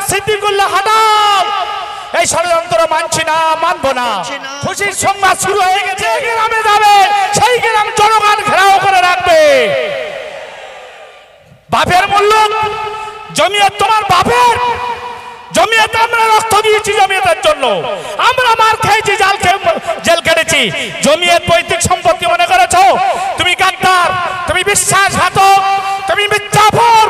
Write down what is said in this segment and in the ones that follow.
সিদ্দিকুল্লাহ হটাও। এই ষড়যন্ত্র মানছি না, মানবো না। খুশির সংবাদ শুরু হয়ে গেছে, গ্রামে যাবে, সেই গ্রাম জনগণ ঘেরাও করে রাখবে। বাপের মূল্য জমিয়ত তোমার বাপের জমিয়ত, আমরা রক্ত দিয়েছি জমিয়তের জন্য, আমরা মার খেয়েছি, জেল কেটেছি। জমিয়ত পৈতৃক সম্পত্তি মনে করেছো? তুমি গাদ্দার, তুমি বিশ্বাসঘাতক, তুমি মিথ্যাখোর।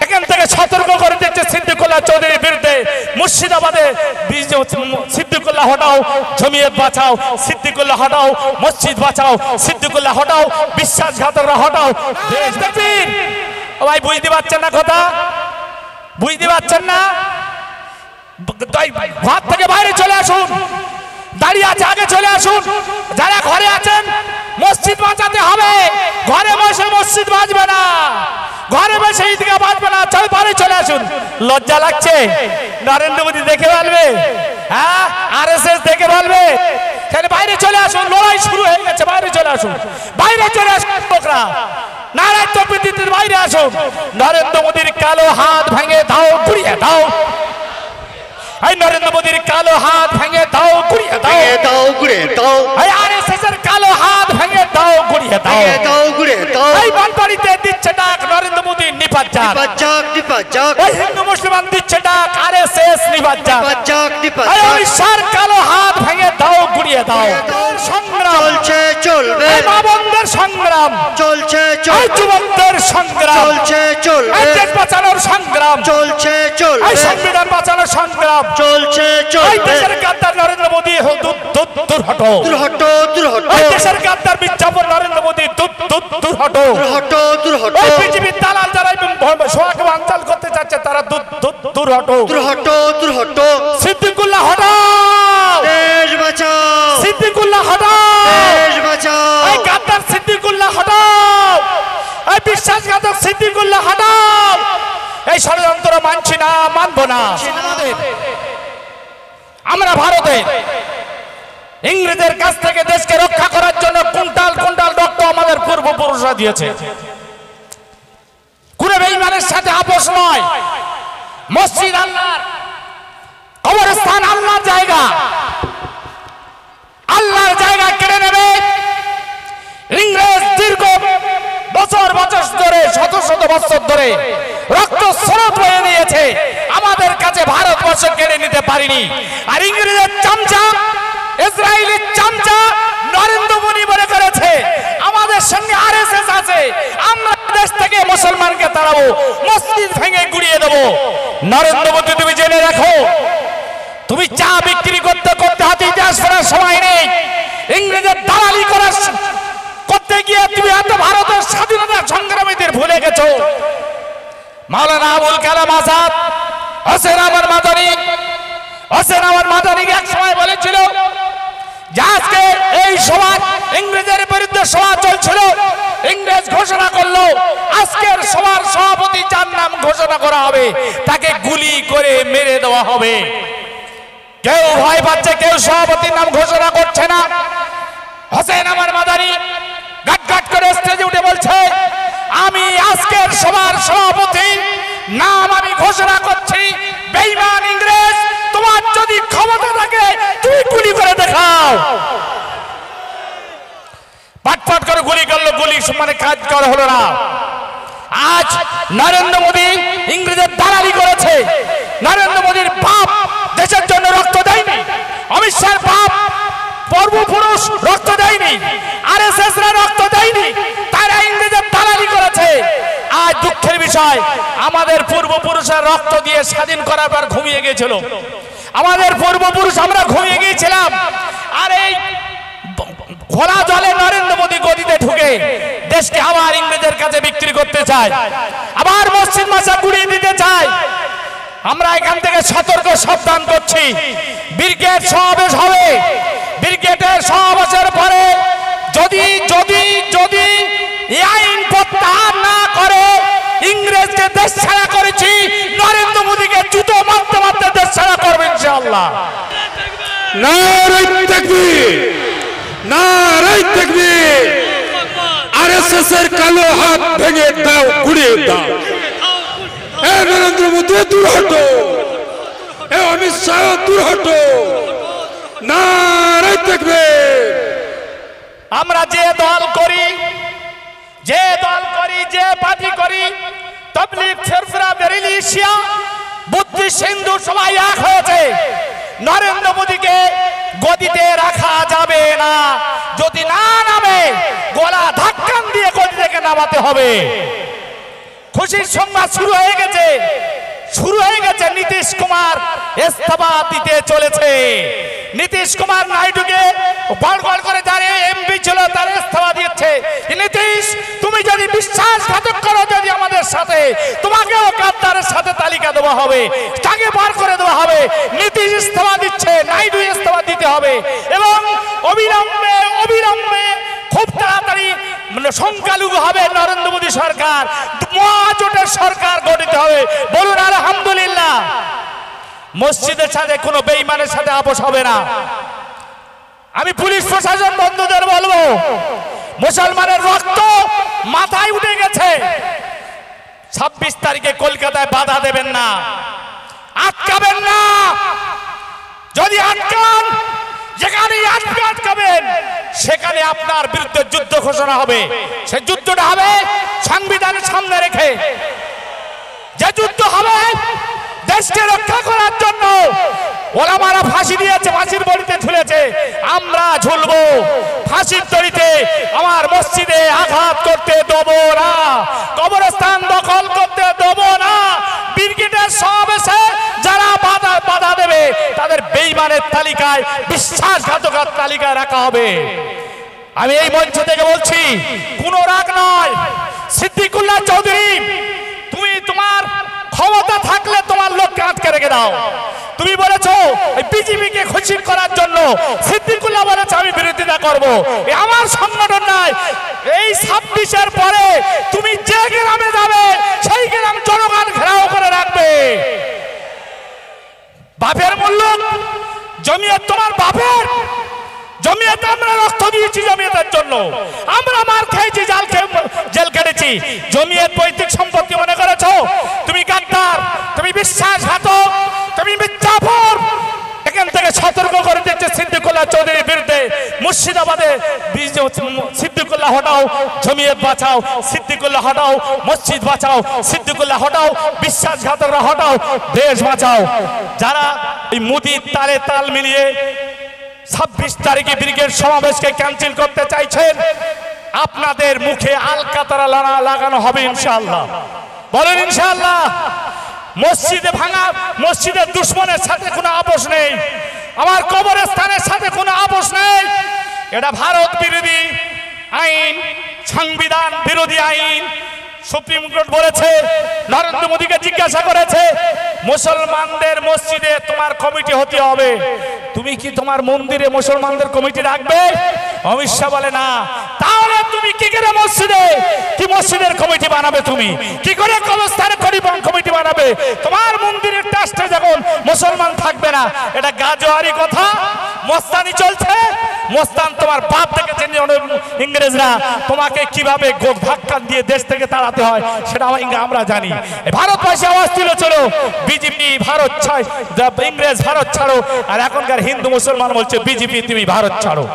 এখান থেকে সতর্ক করে দিচ্ছে সিদ্দিকুল্লাহ চৌধুরীর বিরুদ্ধে। মুর্শিদাবাদে সিদ্দিকুল্লাহ হটাও, জমিয়ত বাঁচাও, সিদ্দিকুল্লাহ হটাও, মসজিদ বাঁচাও, সিদ্দিকুল্লাহ হটাও, বিশ্বাসঘাতকরা হটাও। দেশ দেখবেন ভাই, বুঝতে পারছেন না কথা? বুঝতে পারছেন না? ঘর থেকে বাইরে চলে আসুন, দাঁড়িয়ে আছে আগে চলে আসুন। যারা ঘরে আছেন মসজিদ বাঁচাতে হবে, ঘরে বসে মসজিদ বাঁচবে না, ঘরে বসে ঈদগাহ বাঁচবে না, চল বাইরে চলে আসুন। লজ্জা লাগছে? নরেন্দ্র মোদী দেখে বলবে, হ্যাঁ আরএসএস দেখে বলবে, তাহলে বাইরে চলে আসুন। লড়াই শুরু হয়ে গেছে, বাইরে চলে আসুন, বাইরে চলে আসুন লোকরা। নারায়ণ তকবীর বাইরে আসুন। নরেন্দ্র মোদীর কালো হাত ভেঙে দাও, ঘুরিয়ে দাও। এই নরেন্দ্র মোদীর কালো হাত ভেঙে দাও, ঘুরিয়ে দাও, দাও ঘুরিয়ে দাও। এই আরএসএস এর কালো হাত ভেঙে দাও, ঘুরিয়ে দাও, দাও ঘুরিয়ে দাও। এই বনবাড়িতে দিচ্ছে ডাক নরেন্দ্র মোদী নিপাত যাক, নিপাত যাক, নিপাত যাক। এই হিন্দু মুসলমান দিচ্ছে ডাক আরএসএস নিপাত যাক, নিপাত যাক, নিপাত যাক। এই অহিংসার কালো হাত ভেঙে দাও, ঘুরিয়ে দাও। সংগ্রাম চলছে, চলবে। এই মা বোনদের সংগ্রাম চলছে, চলবে। এই যুবকদের সংগ্রাম চলছে, চলবে। এই দেশ বাঁচানোর সংগ্রাম চলছে, চলবে। এই সংবিধান বাঁচানোর সংগ্রাম চলছে, চলবে। এই দেশের গাদ্দার নরেন্দ্র মোদী দূর হটো, দূর হটো, দূর হটো। এই দেশের গাদ্দার মির্জাপুর নরেন্দ্র মোদী দূর হটো, দূর হটো, দূর হটো। এই বিজেপির দালাল যারা সোহাকে বানচাল করতে চাচ্ছে তারা দূর হটো, দূর হটো, দূর হটো। সিদ্দিকুল্লাহ হটাও, দেশ বাঁচাও। সিদ্দিকুল্লাহ হটাও, দেশ বাঁচাও। এই গাদ্দার সিদ্দিকুল্লাহ হটাও, এই বিশ্বাসঘাতক সিদ্দিকুল্লাহ হটাও। এই ষড়যন্ত্র মানছি না, মানবো না। আমরা ভারতে ইংরেজের কাছ থেকে দেশকে রক্ষা করার জন্য কুইন্টাল কুইন্টাল রক্ত আমাদের পূর্বপুরুষরা দিয়েছে। কোন বেঈমানের সাথে আপোষ নয়। মসজিদ আল্লাহর, কবরস্থান আল্লাহর জায়গা, আল্লাহর জায়গা কেড়ে নেবে ইংরেজ। দীর্ঘ বছর বছর ধরে, শত শত বছর ধরে রক্ত স্রোত বয়ে নিয়েছে, আমাদের কাছে ভারতবর্ষ কেড়ে নিতে পারিনি। আর ইংরেজের চামচা, ইসরায়েলের চামচা নরেন্দ্র মোদী মনে করেছে আমাদের সঙ্গে আরএসএস আছে, আমরা দেশ থেকে মুসলমানকে তাড়াবো, মসজিদ ভেঙে গুড়িয়ে দেবো। নরেন্দ্র মোদী তুমি জেনে রাখো, তুমি চা বিক্রি করতে করতে হাতে ইতিহাস করার সময় নেই। ইংরেজের দালালি করার করতে গিয়ে তুমি এত ভারতের স্বাধীনতা সংগ্রামীদের ভুলে গেছো। মাওলানা আবুল কালাম আজাদ, হোসেন আহমদ মাদানী এক সময় বলেছিল যে আজকে এই সমাজ ইংরেজের বিরুদ্ধে সভা চলছিল, ইংরেজ ঘোষণা করলো আজকের সভার সভাপতি যার নাম ঘোষণা করা হবে তাকে গুলি করে মেরে দেওয়া হবে। কেউ ভয় পাচ্ছে, কেউ সভাপতির নাম ঘোষণা করছে না। হোসেন আহমদ মাদানী গাট গাট করে স্টেজে উঠে বলছে, আমি আজকের সভার সভাপতির নাম আমি ঘোষণা করছি। বেঈমান ইংরেজ, তোমার যদি ক্ষমতা থাকে তুমি গুলি করে দেখাও। পাটপাট করে গুলি করলো, গুলি মানে কাজ করা হলো না। আজ নরেন্দ্র মোদী ইংরেজের দালালি করেছে। নরেন্দ্র মোদীর বাপ দেশের জন্য রক্ত দেয়নি, অমিত শাহর বাপ পূর্বপুরুষ রক্ত দেয়নি, আরএসএস রা রক্ত দেয়নি, তারা ইংরেজের দালালি করেছে। আজ দুঃখের বিষয়, আমাদের পূর্বপুরুষরা রক্ত দিয়ে স্বাধীন করার পর ঘুমিয়ে গিয়েছিল। আমাদের পূর্বপুরুষ আমরা ঘুমিয়ে গিয়েছিলাম। আর এই ঘোলা জলে নরেন্দ্র মোদী গদিতে ঢুকে দেশকে আবার ইংরেজের কাছে বিক্রি করতে চায়, আবার মসজিদ মাসা গুড়িয়ে দিতে চায়। আমরা এখান থেকে সতর্ক সাবধান করছি। ব্রিগেড সমাবেশ হবে, ব্রিগেডের সমাবেশের পরে যদি যদি যদি এই আইন প্রত্যাহার না করে, ইংরেজকে দেশ ছাড়া করেছি, নরেন্দ্র মোদীকে জুতো মারতে মারতে দেশ ছাড়া করবে ইনশাআল্লাহ। নারে তাকবীর, নারে তাকবীর। আরএসএস এর কালো হাত ভেঙে দাও, গুড়িয়ে দাও। নরেন্দ্র মোদী দূর হটো, এ অনিশ্চয় দূর হটো। নারে তাকবীর। আমরা যে দল করি, যে পার্টি করি, তাবলীগ, ফিরফিরা, বেরেলি, শিয়া, বুদ্ধিস্ট, হিন্দু সবাই এক হয়েছে। নরেন্দ্র মোদীকে গদিতে রাখা যাবে না। যদি না নামে গলা ধাক্কান দিয়ে গদি থেকে নামাতে হবে। খুশির সংবাদ শুরু হয়ে গেছে। নীতিশ কুমার ইস্তফা দিতে চলেছে। নীতিশ কুমার নাইডুকে বড় করে যারা এমপি ছিল তারা ইস্তফা দিচ্ছে। নীতিশ, তুমি যদি বিশ্বাসঘাতক করো যদি আমাদের সাথে, তোমাকেও গাদ্দারের সাথে তালিকা দেওয়া হবে, তাকে বার করে দেওয়া হবে। নীতিশ ইস্তফা দিচ্ছে, নাইডু ইস্তফা দিতে হবে এবং অবিলম্বে খুব তাড়াতাড়ি সংখ্যালঘু হবে নরেন্দ্র মোদী সরকার, মহাজোটের সরকার গঠিত হবে। বলুন আলহামদুলিল্লাহ। মসজিদের সাথে কোনো বেঈমানের সাথে আপোষ হবে না। আমি পুলিশ প্রশাসন বন্ধুদের বলবো, মুসলমানের রক্ত মাথায় উঠে গেছে। 26 তারিখে কলকাতায় বাধা দেবেন না, আটকাবেন না। যদি আটকান, যেখানে আটকাবেন সেখানে আপনার বিরুদ্ধে যুদ্ধ ঘোষণা হবে। সে যুদ্ধটা হবে সংবিধানের সামনে রেখে। যে যুদ্ধ হবে দেশকে রক্ষা করার জন্য। ওলামারা ফাঁসি দিয়েছে, ফাঁসির দড়িতে ঝুলেছে, আমরা ঝুলবো ফাঁসির দড়িতে। আমার মসজিদে আঘাত করতে দেবো না, কবরস্থান দখল করতে দেবো না। ব্রিগেডের সমাবেশে যারা বাধা দেবে তাদের বেঈমানের তালিকায়, বিশ্বাসঘাতকের তালিকায় রাখা হবে। আমি এই মঞ্চ থেকে বলছি, কোনো রাগ নয়। সিদ্দিকুল্লাহ চৌধুরী, তুমি তোমার ক্ষমতা থাকলে তোমার লোককে আটকে রেখে দাও। তুমি বলেছো বিজেপিকে খুশি করার জন্য, সিদ্দিকুল্লাহ বলেছে আমি বিরোধিতা করব। আমার সংগঠন নয়। এই 26-এর পরে তুমি যে গ্রামে যাবে সেই গ্রাম জনগণ ঘেরাও করে রাখবে। বাপের মূল্য জমিয়ত তোমার বাপের জমিয়তে আমরা রক্ত দিয়েছি, জমিয়তের জন্য আমরা মার খেয়েছি, জেল কেটেছি। জমিয়ত পৈতৃক সম্পত্তি মনে করেছো? তুমি গাদ্দার, তুমি বিশ্বাসঘাতক, তুমি মিথ্যাচর। এখান থেকে সতর্ক করে দিচ্ছে সিদ্দিকুল্লাহ চৌধুরীর বিরুদ্ধে। মুর্শিদাবাদে সিদ্দিকুল্লাহ হটাও, জমিয়ত বাঁচাও। সিদ্দিকুল্লাহ হটাও, মসজিদ বাঁচাও। সিদ্দিকুল্লাহ হটাও, বিশ্বাসঘাতকরা হটাও, দেশ বাঁচাও। যারা এই মোদির তালে তাল মিলিয়ে 26 তারিখে ব্রিগেড সমাবেশকে ক্যান্সেল করতে চাইছেন, আপনাদের মুখে আলকাতরা লাগানো হবে ইনশাআল্লাহ। বলেন ইনশাআল্লাহ। মসজিদে ভাঙা, মসজিদের দুশ্মনের সাথে কোনো আপোষ নেই, আমার কবরস্থানের সাথে কোনো আপোষ নেই। এটা ভারত বিরোধী আইন, সংবিধান বিরোধী আইন। সুপ্রিম কোর্ট বলেছে, নরেন্দ্র মোদীকে জিজ্ঞাসা করেছে, মুসলমানদের মসজিদে তোমার কমিটি হতে হবে, তুমি কি তোমার মন্দিরে মুসলমানদের কমিটি রাখবে? অমিত শাহ বলে না। তাহলে তুমি কি করে মসজিদে, কি মসজিদের কমিটি বানাবে? তুমি কি করে কবরস্থানে কমিটি বানাবে? তোমার মন্দিরের ট্রাস্টে যখন মুসলমান থাকবে না, এটা গাজোয়ারি কথা, মস্তানি চলছে। মস্তান তোমার বাপ থেকে জেনে ইংরেজরা তোমাকে কিভাবে ধাক্কা দিয়ে দেশ থেকে তাড়াতে হয় সেটা আমরা জানি। ভারতবাসী আওয়াজ তুলে চলো, বিজেপি ভারত ছাড়, ইংরেজ ভারত ছাড়ো। আর এখনকার হিন্দু মুসলমান বলছে বিজেপি তুমি ভারত ছাড়ো।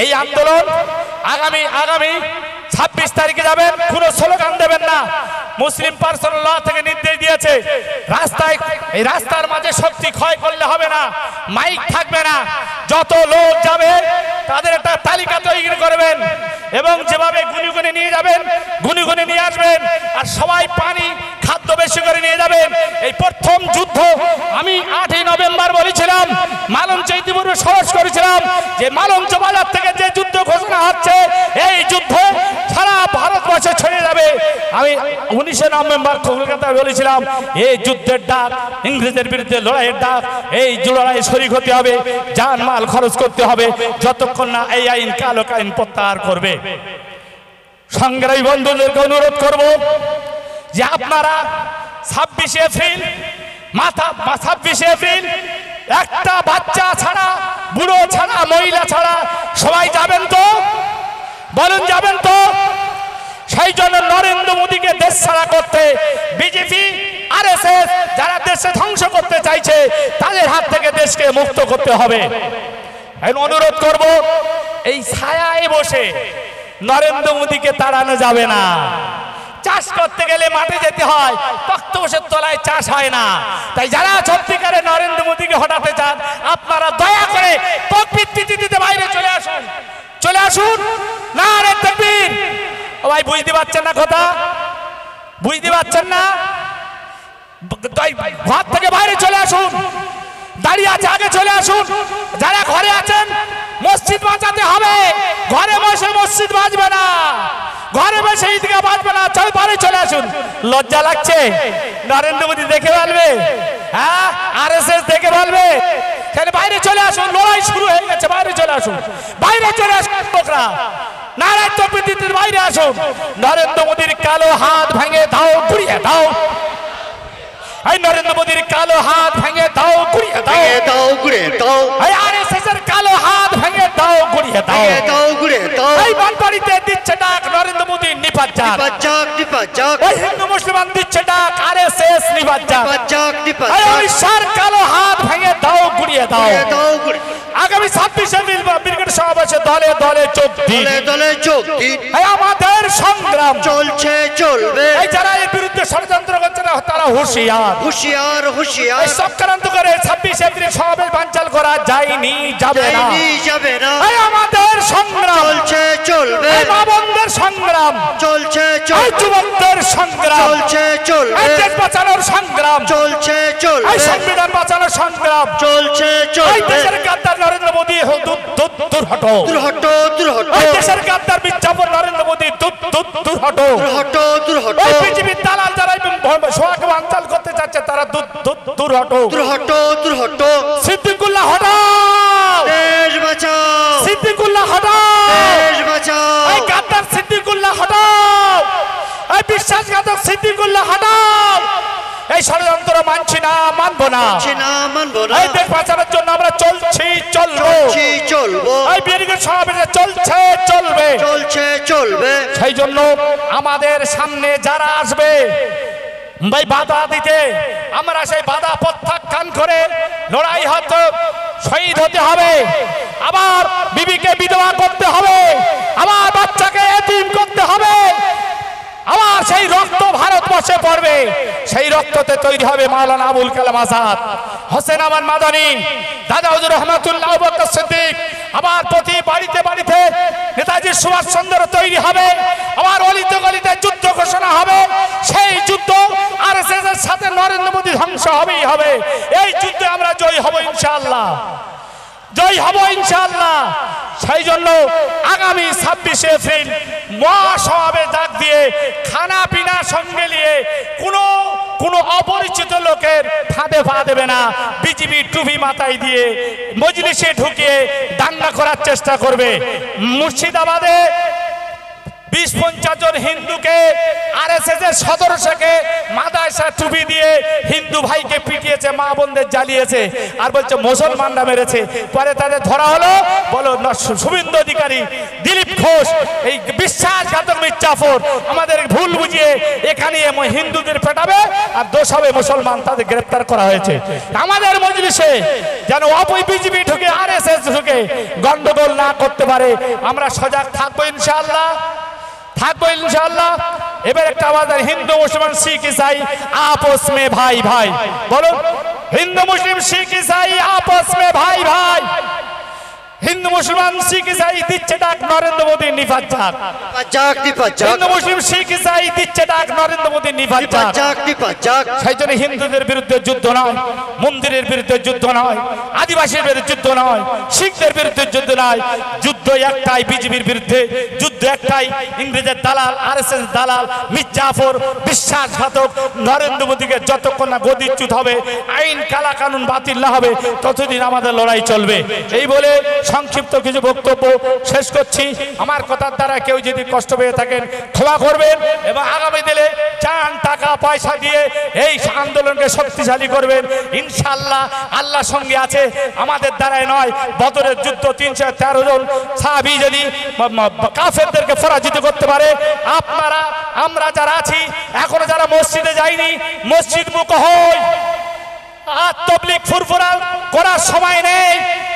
এই আন্দোলন আগামী 26 তারিখে যাবেন, কোন স্লোগান দেবেন না। মুসলিম পার্সোনাল ল থেকে নির্দেশ দিয়েছে, এই রাস্তার মাঝে শক্তি ক্ষয় করলে হবে না, মাইক থাকবে না। যত লোক যাবে তাদের একটা তালিকা তৈরি করবেন এবং যেভাবে গুনি নিয়ে যাবেন, গুনি নিয়ে আসবেন। আর সবাই পানি খাদ্য বেশি করে নিয়ে যাবেন। এই প্রথম যুদ্ধ আমি 8ই নভেম্বর বলেছিলাম, মালঞ্চ ইতিপূর্বে সহজ করেছিলাম যে মালঞ্চ বাজার থেকে যে যুদ্ধ ঘোষণা হচ্ছে, এই যুদ্ধ সারা ভারতবর্ষে ছড়িয়ে যাবে। আমি 19শে নভেম্বর কলকাতায় বলেছিলাম, এই যুদ্ধের ডাক, ইংরেজের বিরুদ্ধে লড়াইয়ের ডাক, এই লড়াইয়ে শরীক হতে হবে, জানমাল খরচ করতে হবে, যতক্ষণ না এই আইন কালো আইন প্রত্যাহার করবে। সংগ্রামী বন্ধুদেরকে অনুরোধ করব যে আপনারা 26শে এপ্রিল, 26শে এপ্রিল একটা বাচ্চা ছাড়া, বুড়ো ছাড়া, মহিলা ছাড়া সবাই যাবেন তো? বলুন যাবেন তো? সেই জন্য নরেন্দ্র মোদীকে দেশ ছাড়া করতে বিজেপি আরএসএস যারা দেশে ধ্বংস করতে চাইছে তাদের হাত থেকে দেশকে মুক্ত করতে হবে। আমি অনুরোধ করব, এই ছায়ায় বসে নরেন্দ্র মোদীকে তাড়ানো যাবে না। চাষ করতে গেলে মাঠে যেতে হয়, তক্তপোষের তলায় চাষ হয় না। তাই যারা সত্যিকারে নরেন্দ্র মোদীকে হটাতে চান আপনারা দয়া করে প্রকৃতি দিতে বাইরে চলে আসুন, চলে আসুন। নারে তাকবীর। ও ভাই বুঝতে পারছেন না কথা? বুঝতে পারছেন না? ঘর থেকে বাইরে চলে আসুন। দাঁড়িয়ে আছে আগে চলে আসুন। যারা ঘরে আছেন মসজিদ বাঁচাতে হবে। ঘরে বসে মসজিদ বাঁচবে না, ঘরে বসে ঈদগাহ বাঁচবে না। চল বাইরে চলে আসুন। লজ্জা লাগছে? নরেন্দ্র মোদী দেখে বলবে, হ্যাঁ আরএসএস দেখে বলবে, তাহলে বাইরে চলে আসুন। লড়াই শুরু হয়ে গেছে, বাইরে চলে আসুন, বাইরে চলে আসুন লোকরা। নারায়ণ তকবীর বাইরে আসুন। নরেন্দ্র মোদীর কালো হাত ভেঙে দাও, ঘুরিয়ে দাও। এই নরেন্দ্র মোদীর কালো হাত ভেঙে দাও, ঘুরিয়ে দাও, দাও ঘুরে দাও। এই আরএসএস এর কালো হাত ভেঙে দাও, ঘুরিয়ে দাও, দাও ঘুরে দাও। এই বানবাড়িতে দিচ্ছে ডাক নরেন্দ্র মোদী নিপাত যাক। নিপাত যাক। এই হিন্দু মুসলমান দিচ্ছে ডাক আরএসএস নিপাত যাক। নিপাত এই উড়িষ্যার কালো হাত ভেঙে দাও, ঘুরিয়ে দাও। দাও ঘুরে। আগামী 26 এপ্রিল ব্রিগেড সমাবেশে দলে দলে যোগ দিন। দলে দলে যোগ দিন। এই আমাদের সংগ্রাম চলছে চলবে। এই যারা এর বিরুদ্ধে ষড়যন্ত্র করছে না তারা হুঁশিয়ার, হুঁশিয়ার হুঁশিয়ার। এই চক্রান্ত করে 26 এপ্রিল সমাবেশ বানচাল করা যায়নি, যাবে না, যাবে না। এই আমাদের সংগ্রাম চলছে চলবে। এই মা বোনদের সংগ্রাম চলছে এই চলবে। যুবকদের সংগ্রাম চলছে চলবে। এই দেশ বাঁচানোর সংগ্রাম চলছে এই চলবে। সংবিধান বাঁচানোর সংগ্রাম চলছে এই চলবে। দেশের গাদ্দার নরেন্দ্র মোদী দূর হটো, দূর হটো দূর হটো। এই দেশের গাদ্দার মির্জাফর নরেন্দ্র মোদী দূর হটো। দূর হটো দূর হটো। এই পৃথিবীর দালাল যারা সোহাগ বানচাল করতে চাচ্ছে তারা দূর হটো। দূর হটো দূর হটো। সিদ্দিকুল্লাহ হটাও, দেশ বাঁচাও। সিদ্দিকুল্লাহ হটাও, দেশ বাঁচাও। এই গাদ্দার সিদ্দিকুল্লাহ হটাও, এই বিশ্বাসঘাতক সিদ্দিকুল্লাহ হটাও। এই ষড়যন্ত্র মানছি না, মানবো না। না মানবো না। এই দেশ বাঁচানোর জন্য আমরা চলছি, চলবো। চলবো। এই ব্রিগেড সমাবেশে চলছে, চলবে। চলছে চলবে। সেই জন্য আমাদের সামনে যারা আসবে ভাই বাধা দিতে, আমরা সেই বাধা প্রত্যাখ্যান করে লড়াই হতে শহীদ হতে হবে। আবার বিবিকে বিধবা করতে হবে, আবার বাচ্চাকে এতিম করতে হবে। আবার সেই রক্ত ভারতবর্ষে পড়বে, সেই রক্ততে তৈরি হবে মাওলানা আবুল কালাম আজাদ, হোসেন আমান মাদানী, দাদা হুজুর রহমাতুল্লাহ আবু বকর সিদ্দিক। আবার প্রতি বাড়িতে বাড়িতে নেতাজি সুভাষচন্দ্র তৈরি হবে। আবার অলিতে গলিতে যুদ্ধ ঘোষণা হবে। সেই যুদ্ধ আরএসএস এর সাথে নরেন্দ্র মোদী ধ্বংস হবেই হবে। এই যুদ্ধে আমরা জয়ী হব ইনশাআল্লাহ, জয় হব ইনশাআল্লাহ। সেই জন্য আগামী 26 এপ্রিল মহাসমাবেশ ডাক দিয়ে খানা পিনা সঙ্গে নিয়ে কোনো অপরিচিত লোকের ফাঁদে পা দেবে না। বিজেপি টুপি মাথায় দিয়ে মজলিসে ঢুকিয়ে দাঙ্গা করার চেষ্টা করবে। মুর্শিদাবাদে 20-50 জন হিন্দুকে আরএসএস এর সদস্যকে মাদ্রাসা টুপি দিয়ে হিন্দু ভাইকে পিটিয়েছে, মা বোনদের জ্বালিয়েছে, আর বলছে মুসলমানরা মেরেছে। পরে তাদের ধরা হলো, বলো শুভেন্দু অধিকারী, দিলীপ ঘোষ, এই বিশ্বাসঘাতক মির্জাফর আমাদের ভুল বুঝিয়ে এখানে হিন্দুদের পেটাবে আর দোষ হবে মুসলমান, তাদের গ্রেফতার করা হয়েছে। আমাদের মজলিসে যেন বিজেপি ঢুকে আরএসএস ঢুকে গন্ডগোল না করতে পারে, আমরা সজাগ থাকবো ইনশাআল্লাহ, থাকবো ইনশাআল্লাহ। এবার একটা আওয়াজ, হিন্দু মুসলমান শিখ ইসাই आपस में भाई भाई, বলুন হিন্দু মুসলিম শিখ ইসাই आपस में भाई भाई। হিন্দু মুসলমান শিখ ইসাই দিচ্ছে ডাক নরেন্দ্র মোদী নিপাত যাক। হিন্দু মুসলিম শিখ ইসাই দিচ্ছে ডাক নরেন্দ্র মোদী নিপাত যাক। সেই জন্য হিন্দুদের বিরুদ্ধে যুদ্ধ নয়, মন্দিরের বিরুদ্ধে যুদ্ধ নয়, আদিবাসীর বিরুদ্ধে যুদ্ধ নয়, শিখদের বিরুদ্ধে যুদ্ধ নয়। যুদ্ধ একটাই বিজেপির বিরুদ্ধে, যুদ্ধ একটাই ইংরেজের দালাল আরএসএস দালাল মির্জাফর বিশ্বাসঘাতক নরেন্দ্র মোদীকে যতক্ষণ না গদিচ্যুত হবে, আইন কালা কানুন বাতিল না হবে, ততদিন আমাদের লড়াই চলবে। এই বলে সংক্ষিপ্ত কিছু বক্তব্য শেষ করছি। আমার কথার দ্বারা কেউ যদি কষ্ট পেয়ে থাকেন ক্ষমা করবেন, এবং আগামী দিনে চান টাকা পয়সা দিয়ে এই আন্দোলনকে শক্তিশালী করবেন। ইনশাআল্লাহ আল্লাহ সঙ্গে আছে, আমাদের দ্বারাই নয়। বদরের যুদ্ধ 313 জন সাহাবী যদি কাফেরদেরকে পরাজিত করতে পারে, আপনারা আমরা যারা আছি এখনো যারা মসজিদে যাইনি, মসজিদ মুখ হই। আর তাবলীগ ফুরফুরা করার সময় নেই,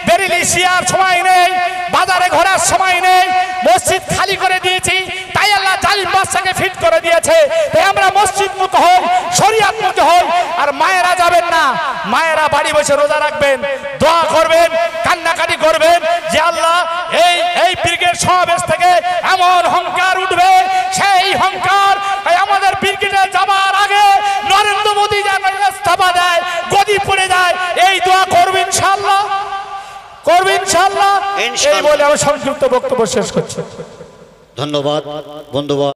বেরিলি শিয়ার সময় নেই, বাজারে ঘোরার সময় নেই, মসজিদ খালি করে দিয়েছি। তাই আল্লাহ জালিম বাদশাকে ফিট করে দিয়েছে। তাই আমরা মসজিদ মুখ হই, শরিয়াত মুখ হই। আর মায়েরা যাবেন না, মায়েরা বাড়ি বসে রোজা রাখবেন, দোয়া করবেন, কান্নাকাটি করবেন যে আল্লাহ এই ব্রিগেড সমাবেশ থেকে এমন হংকার উঠবে, সেই হংকার আমাদের ব্রিগেডে যাবার আগে নরেন্দ্র মোদী যেন ইস্তফা দেয়, গদি পড়ে যায়। এই দোয়া করবেন ইনশাআল্লাহ, করবেন ইনশাআল্লাহ। এই বলে আমি সংক্ষিপ্ত বক্তব্য শেষ করছি। ধন্যবাদ বন্ধুগণ।